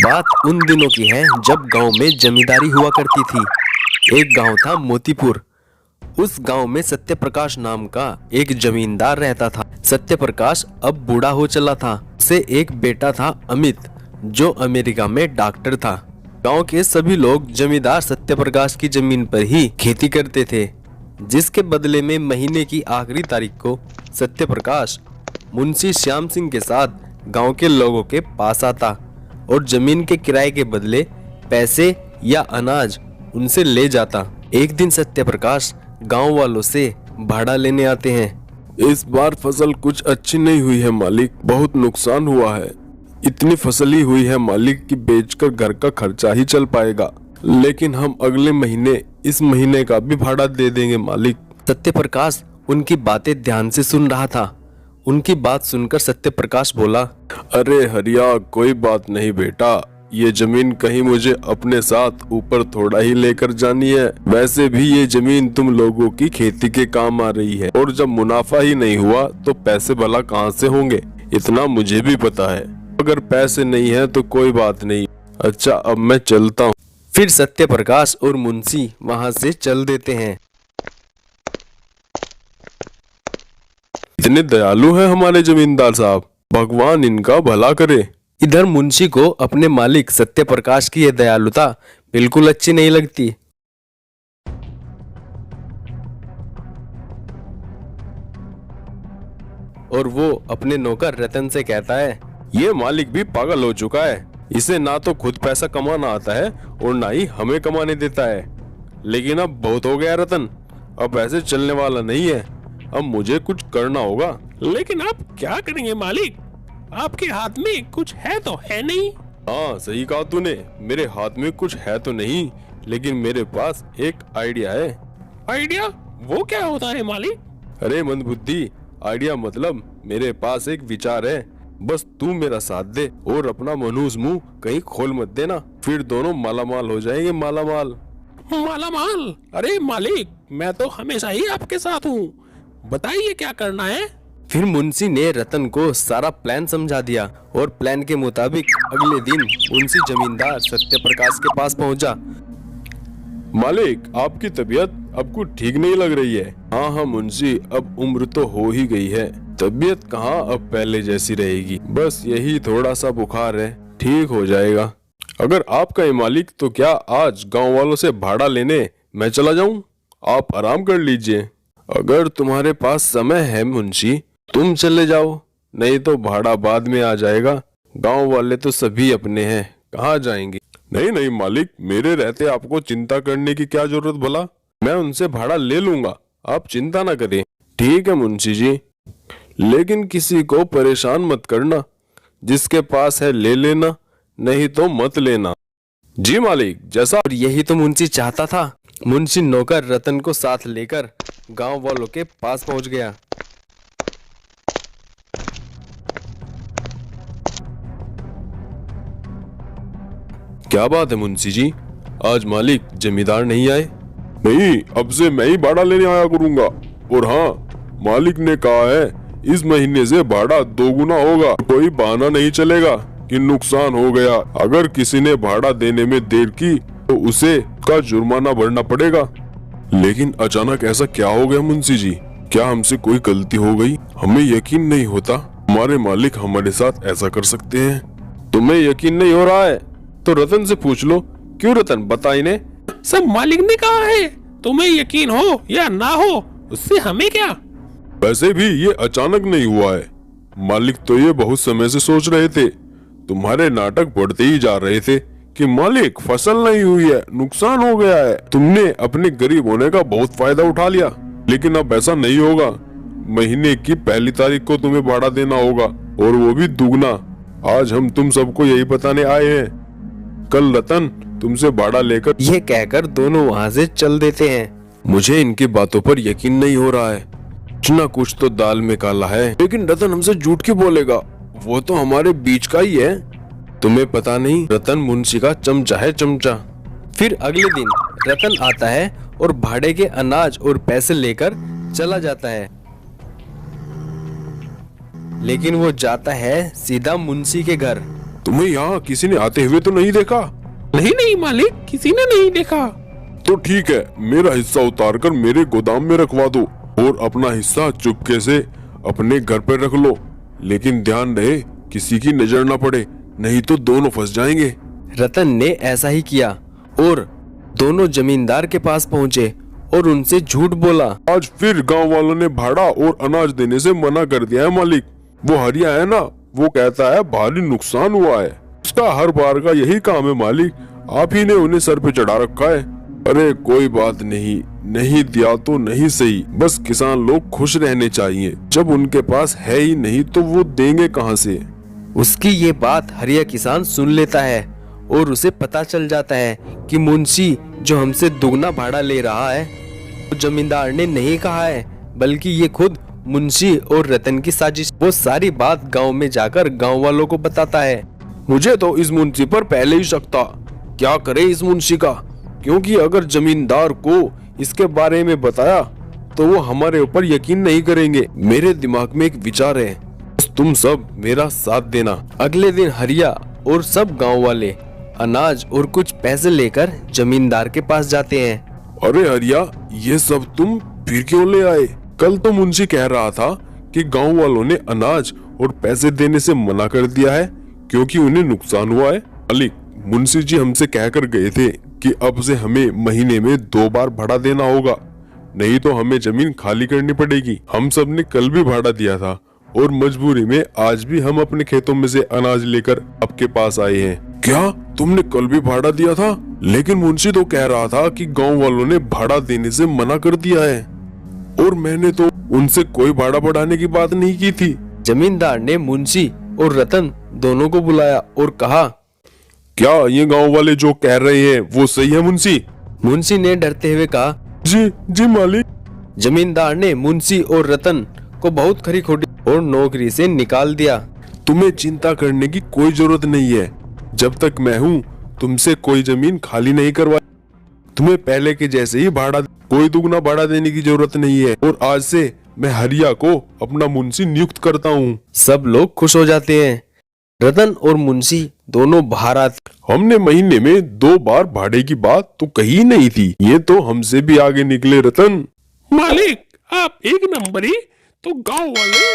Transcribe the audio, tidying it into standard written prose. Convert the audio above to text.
बात उन दिनों की है जब गांव में जमींदारी हुआ करती थी। एक गांव था मोतीपुर। उस गांव में सत्यप्रकाश नाम का एक जमींदार रहता था। सत्यप्रकाश अब बूढ़ा हो चला था। उसे एक बेटा था अमित, जो अमेरिका में डॉक्टर था। गांव के सभी लोग जमींदार सत्यप्रकाश की जमीन पर ही खेती करते थे, जिसके बदले में महीने की आखिरी तारीख को सत्यप्रकाश मुंशी श्याम सिंह के साथ गांव के लोगों के पास आता और जमीन के किराए के बदले पैसे या अनाज उनसे ले जाता। एक दिन सत्यप्रकाश गांव वालों से भाड़ा लेने आते हैं। इस बार फसल कुछ अच्छी नहीं हुई है मालिक, बहुत नुकसान हुआ है। इतनी फसल ही हुई है मालिक कि बेचकर घर का खर्चा ही चल पाएगा, लेकिन हम अगले महीने इस महीने का भी भाड़ा दे देंगे मालिक। सत्यप्रकाश उनकी बातें ध्यान से सुन रहा था। उनकी बात सुनकर सत्यप्रकाश बोला, अरे हरिया, कोई बात नहीं बेटा, ये जमीन कहीं मुझे अपने साथ ऊपर थोड़ा ही लेकर जानी है। वैसे भी ये जमीन तुम लोगों की खेती के काम आ रही है, और जब मुनाफा ही नहीं हुआ तो पैसे भला कहाँ से होंगे, इतना मुझे भी पता है। अगर पैसे नहीं है तो कोई बात नहीं। अच्छा, अब मैं चलता हूँ। फिर सत्यप्रकाश और मुंशी वहाँ से चल देते हैं। इतने दयालु हैं हमारे जमींदार साहब, भगवान इनका भला करे। इधर मुंशी को अपने मालिक सत्यप्रकाश की यह दयालुता बिल्कुल अच्छी नहीं लगती। और वो अपने नौकर रतन से कहता है, ये मालिक भी पागल हो चुका है। इसे ना तो खुद पैसा कमाना आता है और ना ही हमें कमाने देता है। लेकिन अब बहुत हो गया रतन, अब ऐसे चलने वाला नहीं है। अब मुझे कुछ करना होगा। लेकिन आप क्या करेंगे मालिक? आपके हाथ में कुछ है तो है नहीं? हाँ, सही कहा तूने, मेरे हाथ में कुछ है तो नहीं, लेकिन मेरे पास एक आइडिया है। आइडिया? वो क्या होता है मालिक? अरे मंदबुद्धि, आइडिया मतलब मेरे पास एक विचार है। बस तू मेरा साथ दे और अपना मनहूस मुंह कहीं खोल मत देना, फिर दोनों मालामाल हो जाएंगे। मालामाल? मालामाल? अरे मालिक, मैं तो हमेशा ही आपके साथ हूँ, बताइए क्या करना है। फिर मुंशी ने रतन को सारा प्लान समझा दिया और प्लान के मुताबिक अगले दिन मुंशी जमींदार सत्यप्रकाश के पास पहुंचा। मालिक, आपकी तबीयत अब कुछ ठीक नहीं लग रही है। हाँ हाँ मुंशी, अब उम्र तो हो ही गई है, तबीयत कहाँ अब पहले जैसी रहेगी। बस यही थोड़ा सा बुखार है, ठीक हो जाएगा। अगर आप कहे मालिक तो क्या आज गांव वालों से भाड़ा लेने मैं चला जाऊं? आप आराम कर लीजिए। अगर तुम्हारे पास समय है मुंशी, तुम चले जाओ, नहीं तो भाड़ा बाद में आ जाएगा। गांव वाले तो सभी अपने हैं, कहाँ जाएंगे। नहीं नहीं मालिक, मेरे रहते आपको चिंता करने की क्या जरूरत भला, मैं उनसे भाड़ा ले लूंगा, आप चिंता ना करें। ठीक है मुंशी जी, लेकिन किसी को परेशान मत करना। जिसके पास है ले लेना, नहीं तो मत लेना। जी मालिक, जैसा। और यही तो मुंशी चाहता था। मुंशी नौकर रतन को साथ लेकर गांव वालों के पास पहुंच गया। क्या बात है मुंशी जी, आज मालिक जमींदार नहीं आए? नहीं, अब से मैं ही भाड़ा लेने आया करूंगा। और हाँ, मालिक ने कहा है इस महीने से भाड़ा 2 गुना होगा। कोई बहाना नहीं चलेगा कि नुकसान हो गया। अगर किसी ने भाड़ा देने में देर की तो उसे का जुर्माना भरना पड़ेगा। लेकिन अचानक ऐसा क्या हो गया मुंशी जी? क्या हमसे कोई गलती हो गई? हमें यकीन नहीं होता हमारे मालिक हमारे साथ ऐसा कर सकते हैं। तुम्हें यकीन नहीं हो रहा है तो रतन से पूछ लो। क्यों रतन, बता इन्हें। सब मालिक ने कहा है, तुम्हें यकीन हो या ना हो उससे हमें क्या। वैसे भी ये अचानक नहीं हुआ है, मालिक तो ये बहुत समय से सोच रहे थे। तुम्हारे नाटक बढ़ते ही जा रहे थे कि मालिक फसल नहीं हुई है, नुकसान हो गया है। तुमने अपने गरीब होने का बहुत फायदा उठा लिया। लेकिन अब ऐसा नहीं होगा, महीने की पहली तारीख को तुम्हें भाड़ा देना होगा, और वो भी दुगना। आज हम तुम सबको यही बताने आए हैं। कल रतन तुमसे भाड़ा लेकर। यह कहकर दोनों वहां से चल देते हैं। मुझे इनकी बातों पर यकीन नहीं हो रहा है, कुछ ना कुछ तो दाल में काला है। लेकिन रतन हमसे झूठ क्यों बोलेगा, वो तो हमारे बीच का ही है। तुम्हें पता नहीं, रतन मुंशी का चमचा है, चमचा। फिर अगले दिन रतन आता है और भाड़े के अनाज और पैसे लेकर चला जाता है। लेकिन वो जाता है सीधा मुंशी के घर। तुम्हें यहाँ किसी ने आते हुए तो नहीं देखा? नहीं नहीं मालिक, किसी ने नहीं देखा। तो ठीक है, मेरा हिस्सा उतार कर मेरे गोदाम में रखवा दो और अपना हिस्सा चुपके से अपने घर पर रख लो, लेकिन ध्यान रहे किसी की नजर न पड़े, नहीं तो दोनों फंस जाएंगे। रतन ने ऐसा ही किया और दोनों जमींदार के पास पहुंचे और उनसे झूठ बोला। आज फिर गांव वालों ने भाड़ा और अनाज देने से मना कर दिया है मालिक। वो हरिया है ना, वो कहता है भारी नुकसान हुआ है। उसका हर बार का यही काम है मालिक, आप ही ने उन्हें सर पे चढ़ा रखा है। अरे कोई बात नहीं, नहीं दिया तो नहीं सही, बस किसान लोग खुश रहने चाहिए। जब उनके पास है ही नहीं तो वो देंगे कहाँ से। उसकी ये बात हरिया किसान सुन लेता है और उसे पता चल जाता है कि मुंशी जो हमसे दुगना भाड़ा ले रहा है वो जमींदार ने नहीं कहा है, बल्कि ये खुद मुंशी और रतन की साजिश। वो सारी बात गांव में जाकर गांव वालों को बताता है। मुझे तो इस मुंशी पर पहले ही शक था, क्या करे इस मुंशी का, क्योंकि अगर जमींदार को इसके बारे में बताया तो वो हमारे ऊपर यकीन नहीं करेंगे। मेरे दिमाग में एक विचार है, बस तुम सब मेरा साथ देना। अगले दिन हरिया और सब गांव वाले अनाज और कुछ पैसे लेकर जमींदार के पास जाते हैं। अरे हरिया, ये सब तुम फिर क्यों ले आए? कल तो मुंशी कह रहा था कि गांव वालों ने अनाज और पैसे देने से मना कर दिया है क्योंकि उन्हें नुकसान हुआ है। मालिक, मुंशी जी हमसे कहकर गए थे कि अब से हमें महीने में 2 बार भाड़ा देना होगा, नहीं तो हमें जमीन खाली करनी पड़ेगी। हम सब ने कल भी भाड़ा दिया था और मजबूरी में आज भी हम अपने खेतों में से अनाज लेकर आपके पास आए हैं। क्या तुमने कल भी भाड़ा दिया था? लेकिन मुंशी तो कह रहा था कि गांव वालों ने भाड़ा देने से मना कर दिया है और मैंने तो उनसे कोई भाड़ा बढ़ाने की बात नहीं की थी। जमींदार ने मुंशी और रतन दोनों को बुलाया और कहा, क्या ये गांव वाले जो कह रहे हैं वो सही है मुंशी? मुंशी ने डरते हुए कहा, जी जी मालिक। जमींदार ने मुंशी और रतन को बहुत खरी खोटी और नौकरी से निकाल दिया। तुम्हें चिंता करने की कोई जरूरत नहीं है, जब तक मैं हूँ तुमसे कोई जमीन खाली नहीं करवा। तुम्हें पहले के जैसे ही भाड़ा, कोई दुगना भाड़ा देने की जरूरत नहीं है और आज से मैं हरिया को अपना मुंशी नियुक्त करता हूँ। सब लोग खुश हो जाते हैं। रतन और मुंशी दोनों बाहर आते। हमने महीने में 2 बार भाड़े की बात तो कही नहीं थी, ये तो हमसे भी आगे निकले रतन। मालिक, आप एक नंबरी, तो गांव वाले